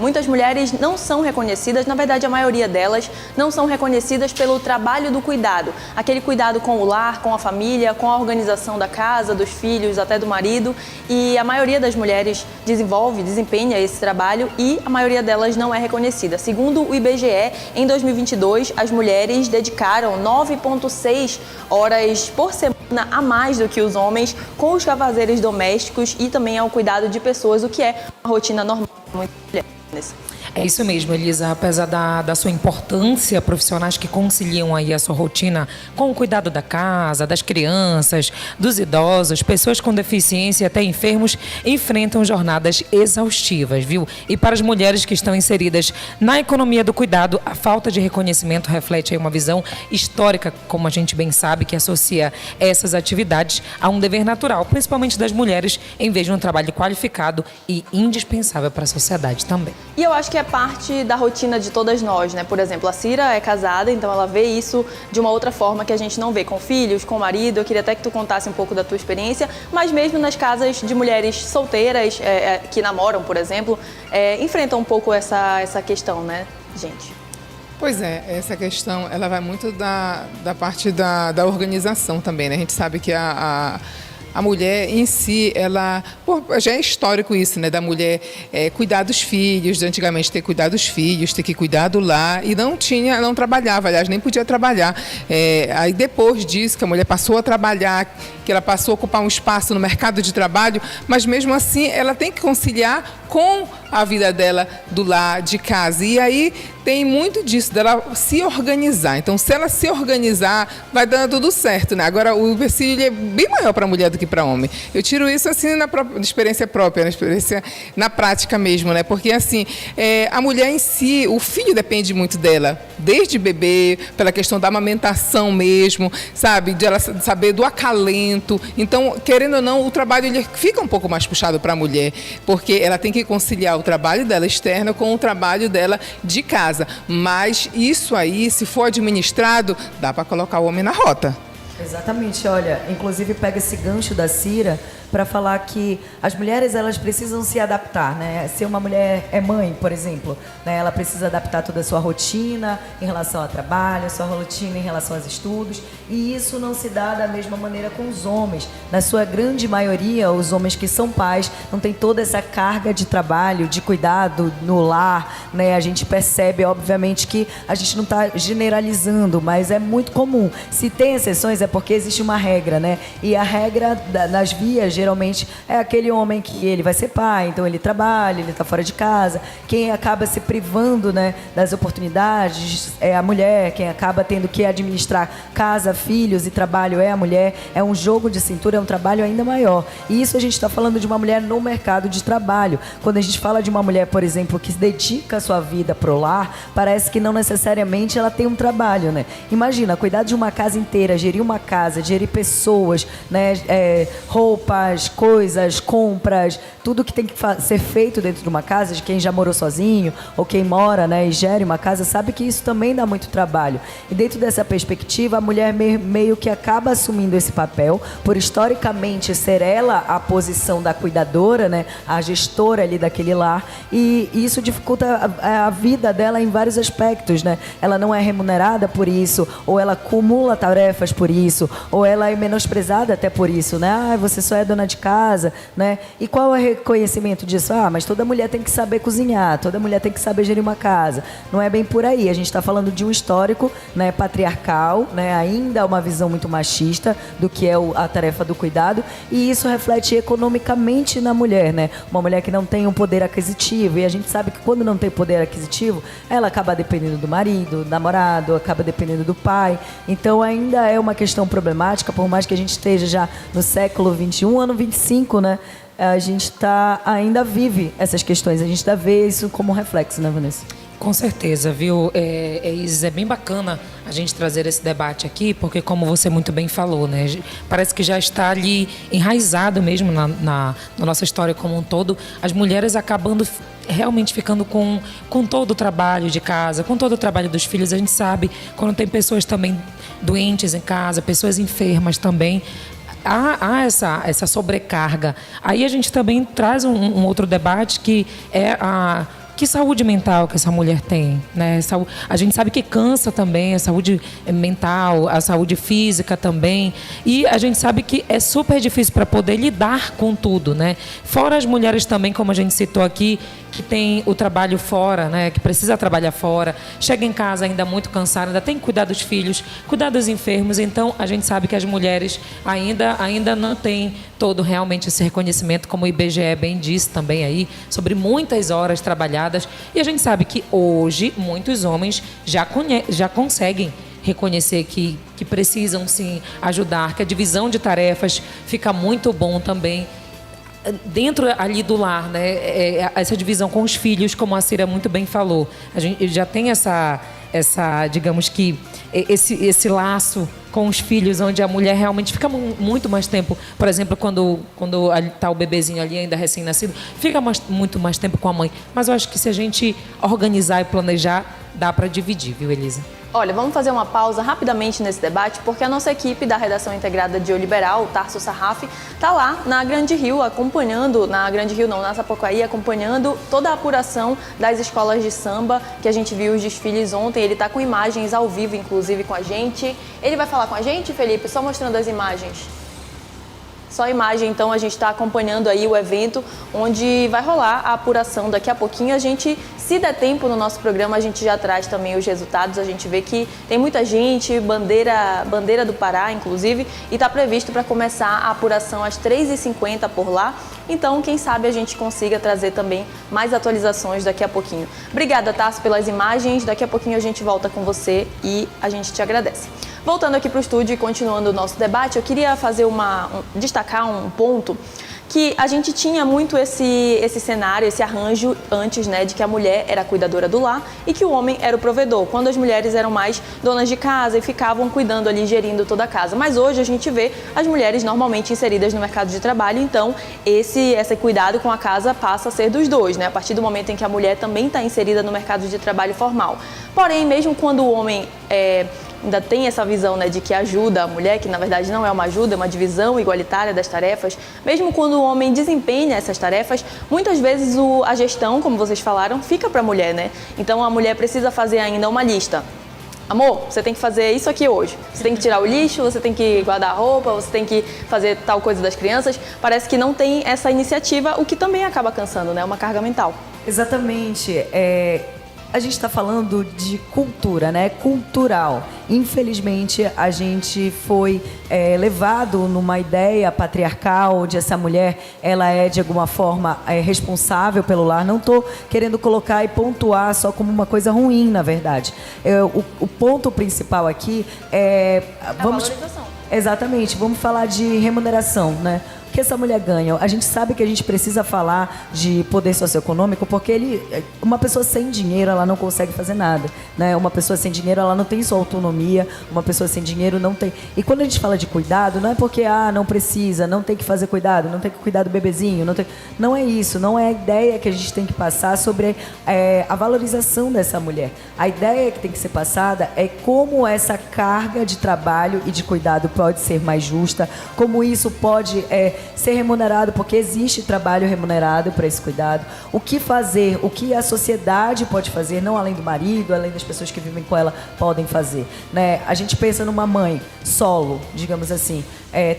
Muitas mulheres não são reconhecidas, na verdade a maioria delas não são reconhecidas pelo trabalho do cuidado. Aquele cuidado com o lar, com a família, com a organização da casa, dos filhos, até do marido. E a maioria das mulheres desempenha esse trabalho e a maioria delas não é reconhecida. Segundo o IBGE, em 2022, as mulheres dedicaram 9,6 horas por semana a mais do que os homens com os afazeres domésticos e também ao cuidado de pessoas, o que é uma rotina normal para muitas mulheres. É isso mesmo, Elisa. Apesar da sua importância, profissionais que conciliam aí a sua rotina com o cuidado da casa, das crianças, dos idosos, pessoas com deficiência e até enfermos, enfrentam jornadas exaustivas, viu? E para as mulheres que estão inseridas na economia do cuidado, a falta de reconhecimento reflete aí uma visão histórica, como a gente bem sabe, que associa essas atividades a um dever natural, principalmente das mulheres, em vez de um trabalho qualificado e indispensável para a sociedade também. E eu acho que é parte da rotina de todas nós, né? Por exemplo, a Cira é casada, então ela vê isso de uma outra forma que a gente não vê, com filhos, com marido. Eu queria até que tu contasse um pouco da tua experiência, mas mesmo nas casas de mulheres solteiras que namoram, por exemplo, enfrentam um pouco essa questão, né, gente? Pois é, essa questão ela vai muito da parte da organização também, né? A gente sabe que a mulher em si, ela já é histórico isso, né? Da mulher cuidar dos filhos, de antigamente ter cuidado dos filhos, ter que cuidar do lar, e não trabalhava, aliás, nem podia trabalhar. Aí depois disso, que a mulher passou a trabalhar, que ela passou a ocupar um espaço no mercado de trabalho, mas mesmo assim ela tem que conciliar com a vida dela do lar, de casa. E aí tem muito disso, dela se organizar. Então, se ela se organizar, vai dando tudo certo, né? Agora, o empecilho é bem maior para a mulher do que para homem. Eu tiro isso assim na experiência própria, na experiência na prática mesmo, né? Porque assim, a mulher em si, o filho depende muito dela, desde bebê, pela questão da amamentação mesmo, sabe? De ela saber do acalento. Então, querendo ou não, o trabalho ele fica um pouco mais puxado para a mulher, porque ela tem que conciliar o trabalho dela externo com o trabalho dela de casa. Mas isso aí, se for administrado, dá para colocar o homem na rota. Exatamente, olha, inclusive pega esse gancho da Cira para falar que as mulheres elas precisam se adaptar, né? Se uma mulher é mãe, por exemplo, né, ela precisa adaptar toda a sua rotina em relação ao trabalho, a sua rotina em relação aos estudos, e isso não se dá da mesma maneira com os homens. Na sua grande maioria, os homens que são pais não têm toda essa carga de trabalho, de cuidado no lar, né? A gente percebe, obviamente, que a gente não está generalizando, mas é muito comum. Se tem exceções é porque existe uma regra, né? E a regra nas vias geralmente é aquele homem que ele vai ser pai, então ele trabalha, ele está fora de casa. Quem acaba se privando, né, das oportunidades é a mulher, quem acaba tendo que administrar casa, filhos e trabalho é a mulher. É um jogo de cintura, é um trabalho ainda maior. E isso a gente está falando de uma mulher no mercado de trabalho. Quando a gente fala de uma mulher, por exemplo, que se dedica a sua vida pro lar, parece que não necessariamente ela tem um trabalho, né? Imagina, cuidar de uma casa inteira, gerir uma casa, gerir pessoas, né, roupa, coisas, compras, tudo que tem que ser feito dentro de uma casa, de quem já morou sozinho ou quem mora, né, e gere uma casa, sabe que isso também dá muito trabalho. E dentro dessa perspectiva, a mulher meio que acaba assumindo esse papel, por historicamente ser ela a posição da cuidadora, né, a gestora ali daquele lar, e isso dificulta a vida dela em vários aspectos, né? Ela não é remunerada por isso, ou ela acumula tarefas por isso, ou ela é menosprezada até por isso, né? Ah, você só é dona de casa, né? E qual é o reconhecimento disso? Ah, mas toda mulher tem que saber cozinhar, toda mulher tem que saber gerir uma casa. Não é bem por aí. A gente está falando de um histórico, né, patriarcal, né, ainda uma visão muito machista do que é a tarefa do cuidado, e isso reflete economicamente na mulher, né? Uma mulher que não tem um poder aquisitivo, e a gente sabe que quando não tem poder aquisitivo, ela acaba dependendo do marido, do namorado, acaba dependendo do pai. Então ainda é uma questão problemática, por mais que a gente esteja já no século XXI, ano 25, né? A gente ainda vive essas questões, a gente ainda vê isso como reflexo, né, Vanessa? Com certeza, viu? Isis, é bem bacana a gente trazer esse debate aqui, porque como você muito bem falou, né? Parece que já está ali enraizado mesmo na nossa história como um todo, as mulheres acabando realmente ficando com todo o trabalho de casa, com todo o trabalho dos filhos. A gente sabe, quando tem pessoas também doentes em casa, pessoas enfermas também, há essa sobrecarga. Aí a gente também traz um outro debate que é que saúde mental que essa mulher tem, né? A gente sabe que cansa também, a saúde mental, a saúde física também, e a gente sabe que é super difícil para poder lidar com tudo, né? Fora as mulheres também, como a gente citou aqui, que tem o trabalho fora, né? Que precisa trabalhar fora, chega em casa ainda muito cansada, ainda tem que cuidar dos filhos, cuidar dos enfermos. Então, a gente sabe que as mulheres ainda não têm todo realmente esse reconhecimento, como o IBGE bem disse também aí, sobre muitas horas trabalhadas. E a gente sabe que hoje muitos homens já conseguem reconhecer que precisam sim ajudar, que a divisão de tarefas fica muito bom também dentro ali do lar, né? Essa divisão com os filhos, como a Cira muito bem falou. A gente já tem essa digamos que, esse laço com os filhos, onde a mulher realmente fica muito mais tempo, por exemplo, quando está o bebezinho ali ainda recém-nascido, fica muito mais tempo com a mãe. Mas eu acho que se a gente organizar e planejar, dá para dividir, viu, Elisa? Olha, vamos fazer uma pausa rapidamente nesse debate, porque a nossa equipe da Redação Integrada de O Liberal, o Tarso Sarraf, está lá na Grande Rio, na Sapucaí, acompanhando toda a apuração das escolas de samba, que a gente viu os desfiles ontem. Ele está com imagens ao vivo, inclusive, com a gente. Ele vai falar com a gente, Felipe? Só mostrando as imagens. Só a imagem, então, a gente está acompanhando aí o evento, onde vai rolar a apuração daqui a pouquinho. A gente, se der tempo no nosso programa, a gente já traz também os resultados. A gente vê que tem muita gente, bandeira do Pará, inclusive, e está previsto para começar a apuração às 3h50 por lá. Então, quem sabe a gente consiga trazer também mais atualizações daqui a pouquinho. Obrigada, Tarso, pelas imagens. Daqui a pouquinho a gente volta com você e a gente te agradece. Voltando aqui para o estúdio e continuando o nosso debate, eu queria destacar um ponto que a gente tinha muito esse cenário, esse arranjo antes, né, de que a mulher era a cuidadora do lar e que o homem era o provedor, quando as mulheres eram mais donas de casa e ficavam cuidando ali, gerindo toda a casa. Mas hoje a gente vê as mulheres normalmente inseridas no mercado de trabalho, então esse cuidado com a casa passa a ser dos dois, né, a partir do momento em que a mulher também está inserida no mercado de trabalho formal. Porém, mesmo quando o homem ainda tem essa visão, né, de que ajuda a mulher, que na verdade não é uma ajuda, é uma divisão igualitária das tarefas. Mesmo quando o homem desempenha essas tarefas, muitas vezes a gestão, como vocês falaram, fica para a mulher, né? Então a mulher precisa fazer ainda uma lista. Amor, você tem que fazer isso aqui hoje. Você tem que tirar o lixo, você tem que guardar a roupa, você tem que fazer tal coisa das crianças. Parece que não tem essa iniciativa, o que também acaba cansando, né? Uma carga mental. Exatamente. A gente está falando de cultura, né? Cultural. Infelizmente, a gente foi levado numa ideia patriarcal, onde essa mulher, ela é, de alguma forma, responsável pelo lar. Não estou querendo colocar e pontuar só como uma coisa ruim, na verdade. O ponto principal aqui é... valorização. Exatamente. Vamos falar de remuneração, né? O que essa mulher ganha? A gente sabe que a gente precisa falar de poder socioeconômico, porque uma pessoa sem dinheiro, ela não consegue fazer nada, né? Uma pessoa sem dinheiro, ela não tem sua autonomia, uma pessoa sem dinheiro não tem... E quando a gente fala de cuidado, não é porque, não precisa, não tem que fazer cuidado, não tem que cuidar do bebezinho, não é isso, não é a ideia que a gente tem que passar sobre a valorização dessa mulher. A ideia que tem que ser passada é como essa carga de trabalho e de cuidado pode ser mais justa, como isso pode ser remunerado, porque existe trabalho remunerado para esse cuidado. O que fazer, o que a sociedade pode fazer, não além do marido, além das pessoas que vivem com ela, podem fazer, né? A gente pensa numa mãe solo, digamos assim,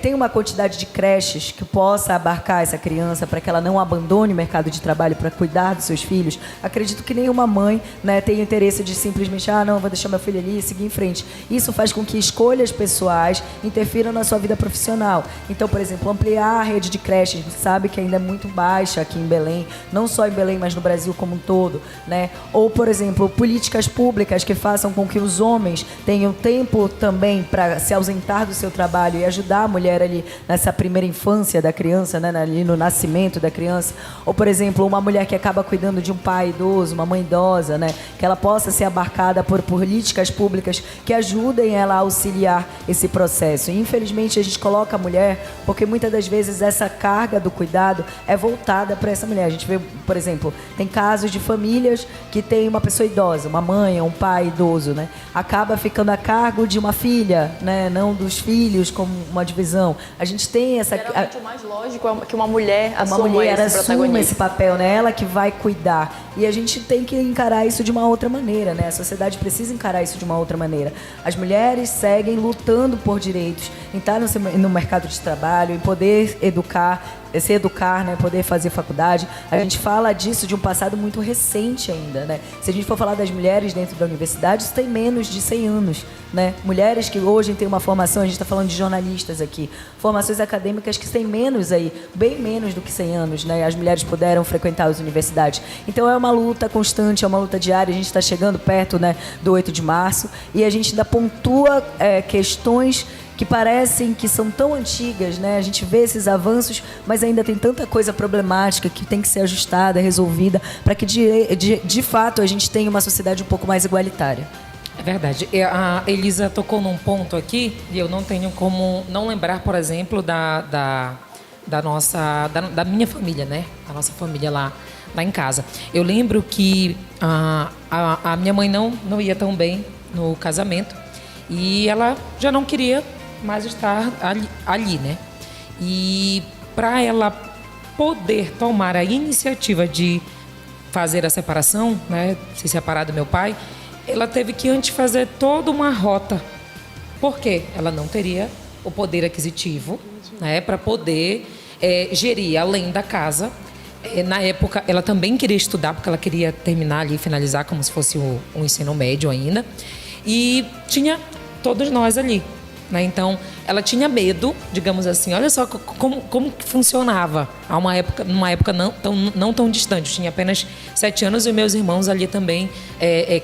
tem uma quantidade de creches que possa abarcar essa criança para que ela não abandone o mercado de trabalho para cuidar dos seus filhos. Acredito que nenhuma mãe, né, tenha interesse de simplesmente, não, vou deixar meu filho ali e seguir em frente. Isso faz com que escolhas pessoais interfiram na sua vida profissional. Então, por exemplo, ampliar a rede de creches, sabe que ainda é muito baixa aqui em Belém, não só em Belém, mas no Brasil como um todo, né? Ou, por exemplo, políticas públicas que façam com que os homens tenham tempo também para se ausentar do seu trabalho e ajudar a mulher ali nessa primeira infância da criança, né, ali no nascimento da criança. Ou, por exemplo, uma mulher que acaba cuidando de um pai idoso, uma mãe idosa, né, que ela possa ser abarcada por políticas públicas que ajudem ela a auxiliar esse processo. E, infelizmente, a gente coloca a mulher porque muitas das vezes vezes essa carga do cuidado é voltada para essa mulher. A gente vê, por exemplo, tem casos de famílias que tem uma pessoa idosa, uma mãe ou um pai idoso, né? Acaba ficando a cargo de uma filha, né? Não dos filhos, como uma divisão. A gente tem essa... Geralmente o mais lógico é que uma mulher assume esse papel, né? Ela que vai cuidar. E a gente tem que encarar isso de uma outra maneira, né? A sociedade precisa encarar isso de uma outra maneira. As mulheres seguem lutando por direitos, em estar no mercado de trabalho, em poder se educar, né? Poder fazer faculdade. A gente fala disso de um passado muito recente ainda, né? Se a gente for falar das mulheres dentro da universidade, isso tem menos de 100 anos, né? Mulheres que hoje têm uma formação, a gente está falando de jornalistas aqui, formações acadêmicas que têm menos aí, bem menos do que 100 anos, né? As mulheres puderam frequentar as universidades. Então é uma luta constante, é uma luta diária. A gente está chegando perto, né, do 8 de março e a gente ainda pontua questões que parecem que são tão antigas, né? A gente vê esses avanços, mas ainda tem tanta coisa problemática que tem que ser ajustada, resolvida, para que de fato a gente tenha uma sociedade um pouco mais igualitária. É verdade. A Elisa tocou num ponto aqui e eu não tenho como não lembrar, por exemplo, da minha família, né? Da nossa família lá em casa. Eu lembro que a minha mãe não ia tão bem no casamento e ela já não queria mais estar ali, né? E para ela poder tomar a iniciativa de fazer a separação, né? Se separar do meu pai, ela teve que antes fazer toda uma rota. Por quê? Ela não teria o poder aquisitivo, né? Para poder gerir além da casa. Na época, ela também queria estudar, porque ela queria terminar ali, finalizar como se fosse o ensino médio ainda. E tinha todos nós ali, né? Então, ela tinha medo, digamos assim. Olha só como que funcionava. Numa época não tão distante. Eu tinha apenas 7 anos e meus irmãos ali também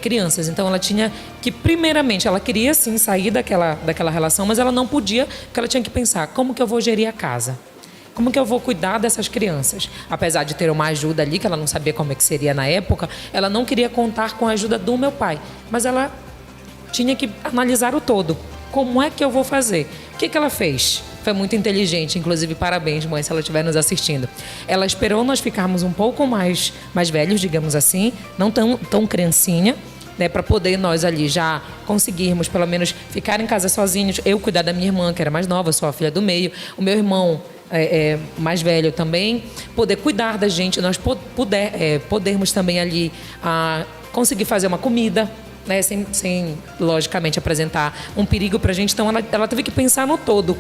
crianças. Então, ela tinha que, primeiramente, ela queria sim sair daquela relação, mas ela não podia, porque ela tinha que pensar, como que eu vou gerir a casa? Como que eu vou cuidar dessas crianças? Apesar de ter uma ajuda ali, que ela não sabia como é que seria na época, ela não queria contar com a ajuda do meu pai. Mas ela tinha que analisar o todo. Como é que eu vou fazer? O que ela fez? Foi muito inteligente, inclusive parabéns, mãe, se ela estiver nos assistindo. Ela esperou nós ficarmos um pouco mais velhos, digamos assim, não tão criancinha, né, para poder nós ali já conseguirmos pelo menos ficar em casa sozinhos, eu cuidar da minha irmã, que era mais nova, sou a filha do meio, o meu irmão mais velho também, poder cuidar da gente, nós podermos também ali conseguir fazer uma comida, né, sem logicamente apresentar um perigo para a gente. Então ela teve que pensar no todo,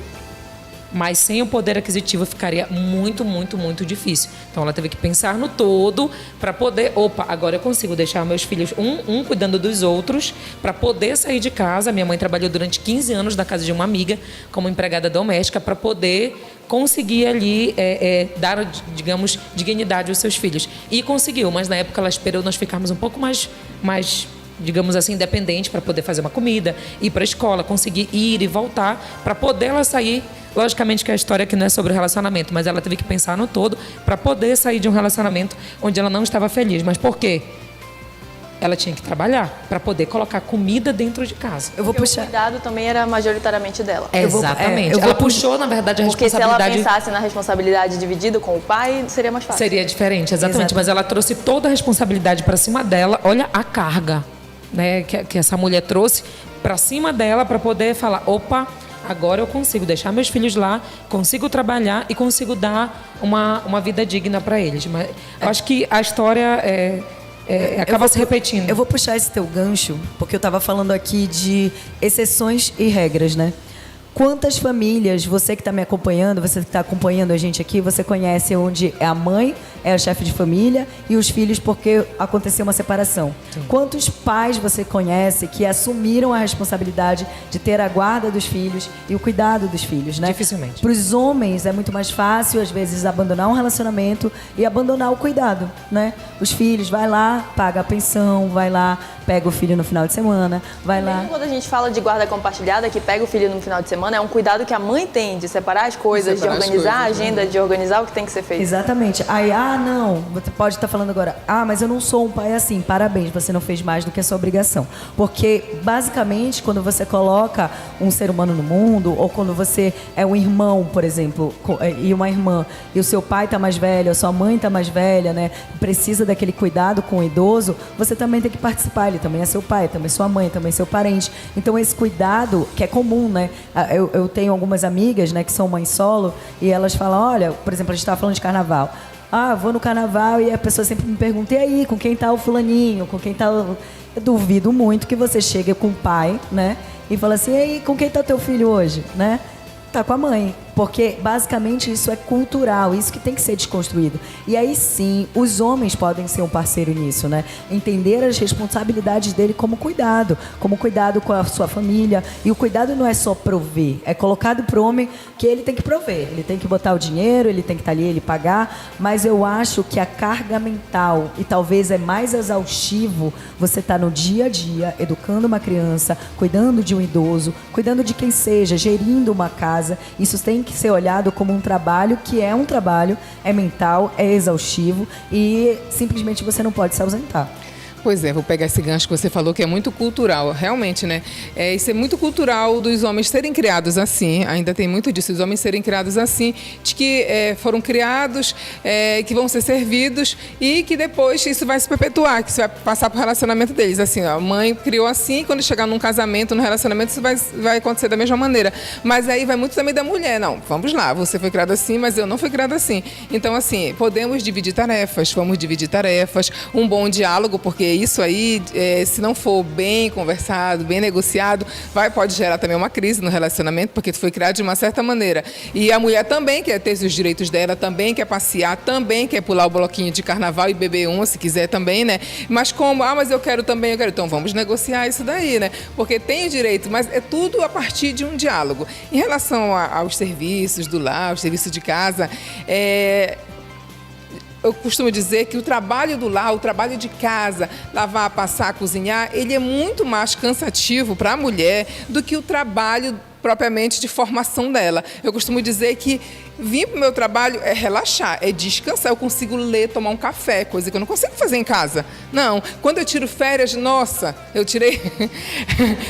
mas sem o poder aquisitivo ficaria muito, muito, muito difícil. Então ela teve que pensar no todo para poder, agora eu consigo deixar meus filhos um cuidando dos outros, para poder sair de casa. Minha mãe trabalhou durante 15 anos na casa de uma amiga como empregada doméstica, para poder conseguir ali dar, digamos, dignidade aos seus filhos. E conseguiu, mas na época ela esperou nós ficarmos um pouco mais digamos assim, independente, para poder fazer uma comida, ir para a escola, conseguir ir e voltar, para poder ela sair. Logicamente que a história aqui não é sobre o relacionamento, mas ela teve que pensar no todo para poder sair de um relacionamento onde ela não estava feliz. Mas por quê? Ela tinha que trabalhar para poder colocar comida dentro de casa. O cuidado também era majoritariamente dela. Exatamente. Ela puxou, na verdade, a responsabilidade. Porque se ela pensasse na responsabilidade dividida com o pai, seria mais fácil. Seria diferente, exatamente. Mas ela trouxe toda a responsabilidade para cima dela. Olha a carga, né, que essa mulher trouxe para cima dela, para poder falar, agora eu consigo deixar meus filhos lá, consigo trabalhar e consigo dar uma vida digna para eles. Mas eu acho que a história acaba se repetindo. Eu vou puxar esse teu gancho, porque eu estava falando aqui de exceções e regras, né? Quantas famílias, você que está me acompanhando, você que está acompanhando a gente aqui, você conhece onde a mãe é a chefe de família e os filhos porque aconteceu uma separação? Sim. Quantos pais você conhece que assumiram a responsabilidade de ter a guarda dos filhos e o cuidado dos filhos, né? Dificilmente. Para os homens é muito mais fácil, às vezes, abandonar um relacionamento e abandonar o cuidado, né? Os filhos, vai lá, paga a pensão, vai lá, pega o filho no final de semana, vai lá... Mesmo quando a gente fala de guarda compartilhada, que pega o filho no final de semana, semana, é um cuidado que a mãe tem de separar as coisas, de organizar a agenda, de organizar o que tem que ser feito. Exatamente. Aí, não, você pode estar falando agora, mas eu não sou um pai assim, parabéns, você não fez mais do que a sua obrigação. Porque, basicamente, quando você coloca um ser humano no mundo, ou quando você é um irmão, por exemplo, e uma irmã, e o seu pai está mais velho, a sua mãe está mais velha, né, precisa daquele cuidado com o idoso, você também tem que participar, ele também é seu pai, também é sua mãe, também é seu parente. Então, esse cuidado, que é comum, né, eu tenho algumas amigas, né, que são mães solo, e elas falam, olha, por exemplo, a gente estava falando de carnaval, vou no carnaval e a pessoa sempre me pergunta, e aí, com quem tá o fulaninho, com quem tá... Eu duvido muito que você chegue com o pai, né, e fala assim, e aí, com quem tá teu filho hoje, né? Tá com a mãe. Porque, basicamente, isso é cultural, isso que tem que ser desconstruído. E aí, sim, os homens podem ser um parceiro nisso, né? Entender as responsabilidades dele como cuidado com a sua família. E o cuidado não é só prover, é colocado pro homem que ele tem que prover. Ele tem que botar o dinheiro, ele tem que estar ali, ele pagar. Mas eu acho que a carga mental, e talvez é mais exaustivo, você tá no dia a dia, educando uma criança, cuidando de um idoso, cuidando de quem seja, gerindo uma casa. Isso tem que ser olhado como um trabalho que é um trabalho, é mental, é exaustivo e simplesmente você não pode se ausentar. Pois é, vou pegar esse gancho que você falou, que é muito cultural, realmente, né? Isso é muito cultural dos homens serem criados assim, ainda tem muito disso, os homens serem criados assim, de que foram criados, que vão ser servidos e que depois isso vai se perpetuar, que isso vai passar para o relacionamento deles. Assim, a mãe criou assim, quando chegar num casamento, num relacionamento, isso vai acontecer da mesma maneira. Mas aí vai muito também da mulher, não, vamos lá, você foi criado assim, mas eu não fui criado assim. Então, assim, podemos dividir tarefas, vamos dividir tarefas, um bom diálogo, porque isso aí, se não for bem conversado, bem negociado, pode gerar também uma crise no relacionamento, porque foi criado de uma certa maneira. E a mulher também quer ter os direitos dela, também quer passear, também quer pular o bloquinho de carnaval e beber se quiser também, né? Mas como? Mas eu quero também, eu quero. Então vamos negociar isso daí, né? Porque tem o direito, mas é tudo a partir de um diálogo. Em relação aos serviços do lar, aos serviços de casa, eu costumo dizer que o trabalho do lar, o trabalho de casa, lavar, passar, cozinhar, ele é muito mais cansativo para a mulher do que o trabalho propriamente de formação dela. Eu costumo dizer que vir para o meu trabalho é relaxar, é descansar. Eu consigo ler, tomar um café, coisa que eu não consigo fazer em casa. Não, quando eu tiro férias, nossa, eu tirei...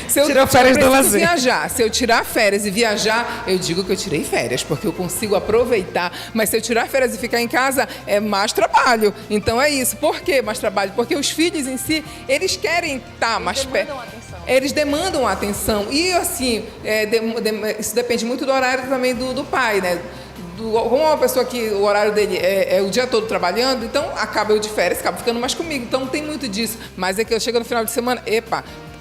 Tirou férias do lazer. Viajar. Se eu tirar férias e viajar, eu digo que eu tirei férias, porque eu consigo aproveitar. Mas se eu tirar férias e ficar em casa, é mais trabalho. Então é isso. Por que mais trabalho? Porque os filhos em si, eles querem estar mais perto. Eles demandam atenção. E assim, isso depende muito do horário também do pai, né? Como uma pessoa que o horário dele é o dia todo trabalhando, então acaba eu de férias, acaba ficando mais comigo. Então não tem muito disso. Mas é que eu chego no final de semana,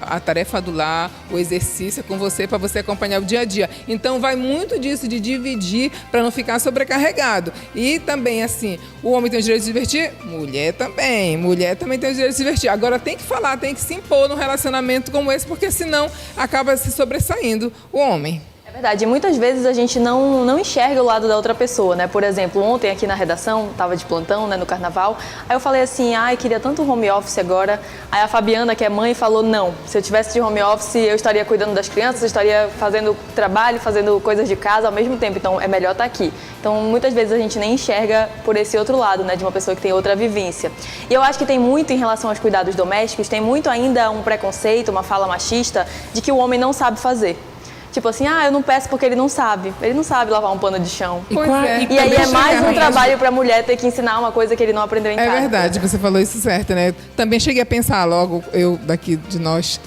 a tarefa do lar, o exercício é com você, para você acompanhar o dia a dia. Então vai muito disso de dividir para não ficar sobrecarregado. E também, assim, o homem tem o direito de se divertir? Mulher também tem o direito de se divertir. Agora tem que falar, tem que se impor num relacionamento como esse, porque senão acaba se sobressaindo o homem. É verdade, e muitas vezes a gente não enxerga o lado da outra pessoa, né? Por exemplo, ontem aqui na redação, estava de plantão, né, no carnaval, aí eu falei assim, queria tanto home office agora. Aí a Fabiana, que é mãe, falou, não, se eu tivesse de home office, eu estaria cuidando das crianças, eu estaria fazendo trabalho, fazendo coisas de casa ao mesmo tempo, então é melhor estar aqui. Então, muitas vezes a gente nem enxerga por esse outro lado, né, de uma pessoa que tem outra vivência. E eu acho que tem muito em relação aos cuidados domésticos, tem muito ainda um preconceito, uma fala machista, de que o homem não sabe fazer. Tipo assim, eu não peço porque ele não sabe. Ele não sabe lavar um pano de chão. E aí é mais um trabalho para a mulher ter que ensinar uma coisa que ele não aprendeu em casa. É verdade, você falou isso certo, né? Também cheguei a pensar logo, eu daqui de nós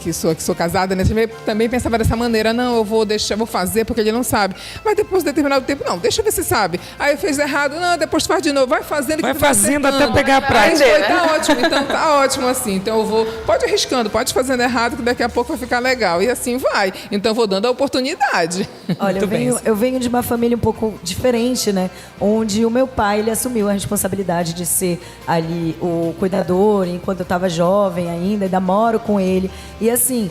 que sou casada, né? Também pensava dessa maneira, não, eu vou fazer porque ele não sabe. Mas depois de determinado tempo, não, deixa eu ver se sabe. Aí fez errado, não, depois faz de novo, vai fazendo. Vai fazendo até pegar a prática. Tá ótimo, então tá ótimo assim. Então eu vou, pode ir arriscando, pode ir fazendo errado, que daqui a pouco vai ficar legal. E assim vai. Então eu vou dando a oportunidade. Olha, eu venho de uma família um pouco diferente, né? Onde o meu pai, ele assumiu a responsabilidade de ser ali o cuidador, enquanto eu estava jovem ainda moro com ele. E assim,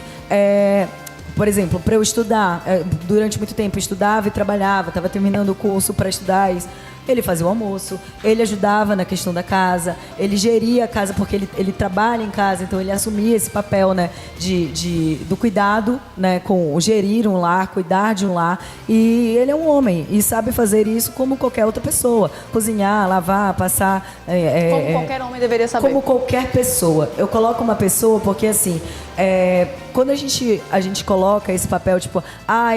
por exemplo, para eu estudar, durante muito tempo eu estudava e trabalhava, estava terminando o curso para estudar Ele fazia o almoço, ele ajudava na questão da casa, ele geria a casa porque ele trabalha em casa, então ele assumia esse papel, né, do cuidado, né, com o gerir um lar, cuidar de um lar. E ele é um homem e sabe fazer isso como qualquer outra pessoa. Cozinhar, lavar, passar... Como qualquer homem deveria saber. Como qualquer pessoa. Eu coloco uma pessoa porque, assim, quando a gente coloca esse papel, tipo,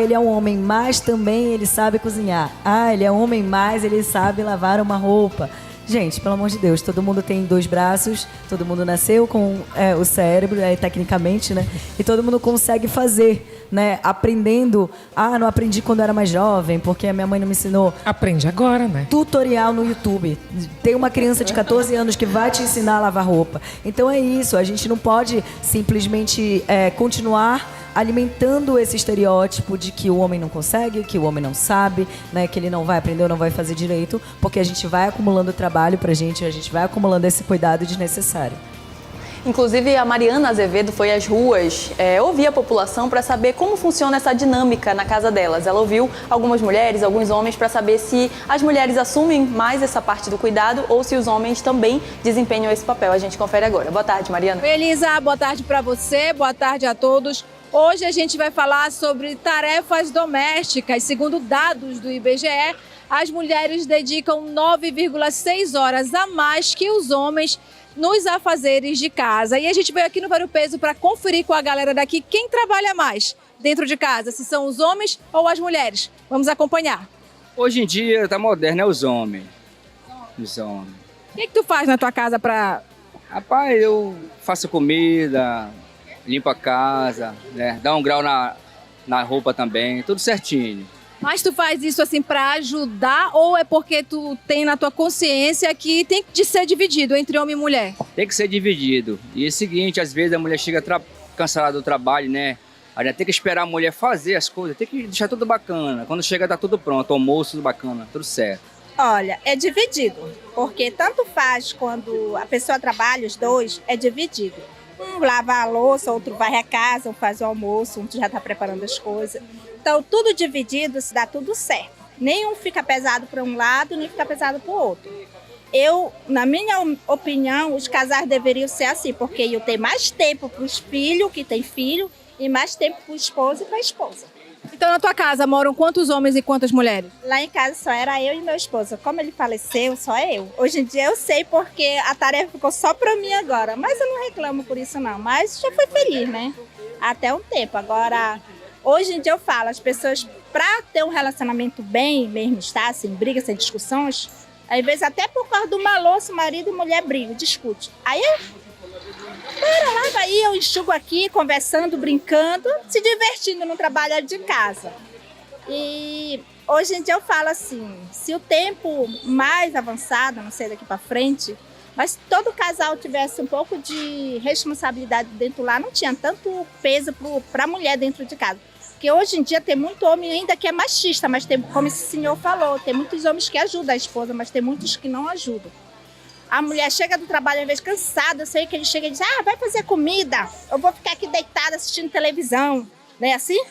ele é um homem, mas também ele sabe cozinhar. Ele é um homem, mas ele sabe lavar uma roupa. Gente, pelo amor de Deus, todo mundo tem 2 braços, todo mundo nasceu com o cérebro, tecnicamente, né? E todo mundo consegue fazer, né? Aprendendo. Não aprendi quando eu era mais jovem, porque a minha mãe não me ensinou. Aprende agora, né? Tutorial no YouTube. Tem uma criança de 14 anos que vai te ensinar a lavar roupa. Então é isso, a gente não pode simplesmente continuar alimentando esse estereótipo de que o homem não consegue, que o homem não sabe, né, que ele não vai aprender ou não vai fazer direito, porque a gente vai acumulando trabalho pra gente, a gente vai acumulando esse cuidado desnecessário. Inclusive, a Mariana Azevedo foi às ruas ouvir a população para saber como funciona essa dinâmica na casa delas. Ela ouviu algumas mulheres, alguns homens, para saber se as mulheres assumem mais essa parte do cuidado ou se os homens também desempenham esse papel. A gente confere agora. Boa tarde, Mariana. Oi, Elisa, boa tarde para você, boa tarde a todos. Hoje a gente vai falar sobre tarefas domésticas. Segundo dados do IBGE, as mulheres dedicam 9,6 horas a mais que os homens nos afazeres de casa. E a gente veio aqui no Vale do Peso para conferir com a galera daqui quem trabalha mais dentro de casa, se são os homens ou as mulheres. Vamos acompanhar. Hoje em dia tá moderno, é os homens. Os homens. O que tu faz na tua casa para... Rapaz, eu faço comida, limpo a casa, né? Dá um grau na roupa também, tudo certinho. Mas tu faz isso assim para ajudar ou é porque tu tem na tua consciência que tem que ser dividido entre homem e mulher? Tem que ser dividido. E é o seguinte, às vezes a mulher chega cansada do trabalho, né? A gente tem que esperar a mulher fazer as coisas, tem que deixar tudo bacana. Quando chega tá tudo pronto, almoço tudo bacana, tudo certo. Olha, é dividido, porque tanto faz quando a pessoa trabalha, os dois, é dividido. Um lava a louça, outro varre a casa, um faz o almoço, um já está preparando as coisas. Então, tudo dividido, se dá tudo certo. Nenhum fica pesado para um lado, nem fica pesado para o outro. Na minha opinião, os casais deveriam ser assim, porque eu tenho mais tempo para os filhos, que tem filho, e mais tempo para o esposo e para a esposa. Então, na tua casa moram quantos homens e quantas mulheres? Lá em casa só era eu e meu esposo. Como ele faleceu, só eu. Hoje em dia eu sei porque a tarefa ficou só para mim agora. Mas eu não reclamo por isso não. Mas já fui feliz, né? Até um tempo. Agora, hoje em dia eu falo, as pessoas, para ter um relacionamento bem mesmo, estar sem brigas, sem discussões, às vezes até por causa do uma louça, marido e mulher brigam, discute. Aí aí eu enxugo aqui, conversando, brincando, se divertindo no trabalho de casa. E hoje em dia eu falo assim, se o tempo mais avançado, não sei daqui para frente, mas se todo casal tivesse um pouco de responsabilidade dentro lá, não tinha tanto peso para a mulher dentro de casa. Porque hoje em dia tem muito homem ainda que é machista, mas tem, como esse senhor falou, tem muitos homens que ajudam a esposa, mas tem muitos que não ajudam. A mulher chega do trabalho, às vezes, cansada, eu sei que ele chega e diz, vai fazer comida, eu vou ficar aqui deitada assistindo televisão, não é assim?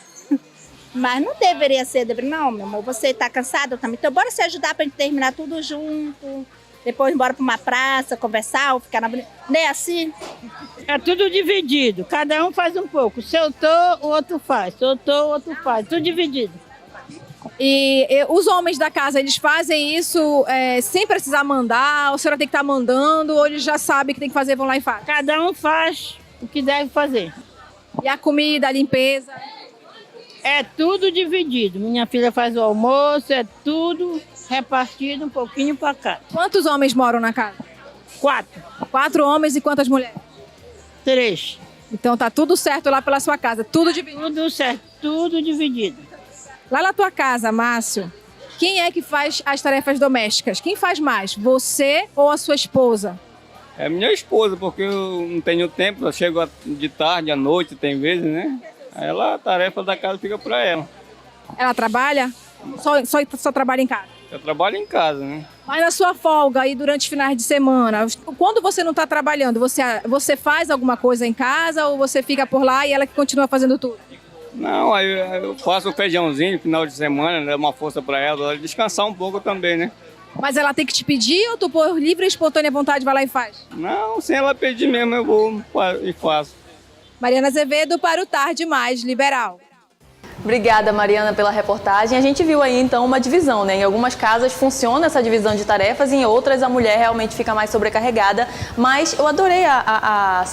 Mas não deveria ser, não, meu amor, você está cansada, eu também, então bora se ajudar para a gente terminar tudo junto, depois bora para uma praça, conversar, ou ficar na... Não é assim? É tudo dividido, cada um faz um pouco, se eu tô, o outro faz, se eu tô, o outro faz, tudo dividido. E os homens da casa, eles fazem isso sem precisar mandar? Ou a senhora tem que estar mandando? Ou eles já sabem que tem que fazer, vão lá e fazem? Cada um faz o que deve fazer. E a comida, a limpeza? É tudo dividido. Minha filha faz o almoço, é tudo repartido um pouquinho para cada. Quantos homens moram na casa? 4. 4 homens e quantas mulheres? 3. Então tá tudo certo lá pela sua casa, tudo dividido? Tudo certo, tudo dividido. Lá na tua casa, Márcio, quem é que faz as tarefas domésticas? Quem faz mais, você ou a sua esposa? É minha esposa, porque eu não tenho tempo, eu chego de tarde, à noite, tem vezes, né? Aí a tarefa da casa fica para ela. Ela trabalha? Só trabalha em casa? Eu trabalho em casa, né? Mas na sua folga e durante os finais de semana, quando você não está trabalhando, você faz alguma coisa em casa ou você fica por lá e ela que continua fazendo tudo? Não, aí eu faço o feijãozinho no final de semana, dou uma força para ela descansar um pouco também, né? Mas ela tem que te pedir ou tu por livre e espontânea vontade vai lá e faz? Não, sem ela pedir mesmo, eu vou e faço. Mariana Azevedo para o Tarde Mais Liberal. Obrigada, Mariana, pela reportagem. A gente viu aí, então, uma divisão, né? Em algumas casas funciona essa divisão de tarefas, em outras a mulher realmente fica mais sobrecarregada. Mas eu adorei a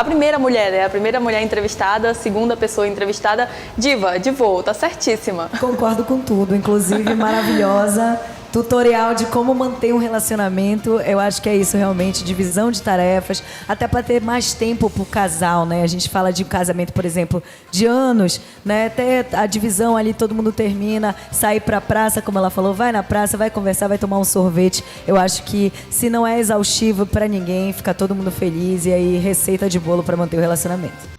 primeira mulher, né? A primeira mulher entrevistada, a segunda pessoa entrevistada. Diva, de volta, certíssima. Concordo com tudo, inclusive maravilhosa. Tutorial de como manter um relacionamento, eu acho que é isso realmente, divisão de tarefas, até para ter mais tempo para o casal, né? A gente fala de casamento, por exemplo, de anos, né? Até a divisão ali, todo mundo termina, sair para a praça, como ela falou, vai na praça, vai conversar, vai tomar um sorvete. Eu acho que se não é exaustivo para ninguém, fica todo mundo feliz e aí receita de bolo para manter o relacionamento.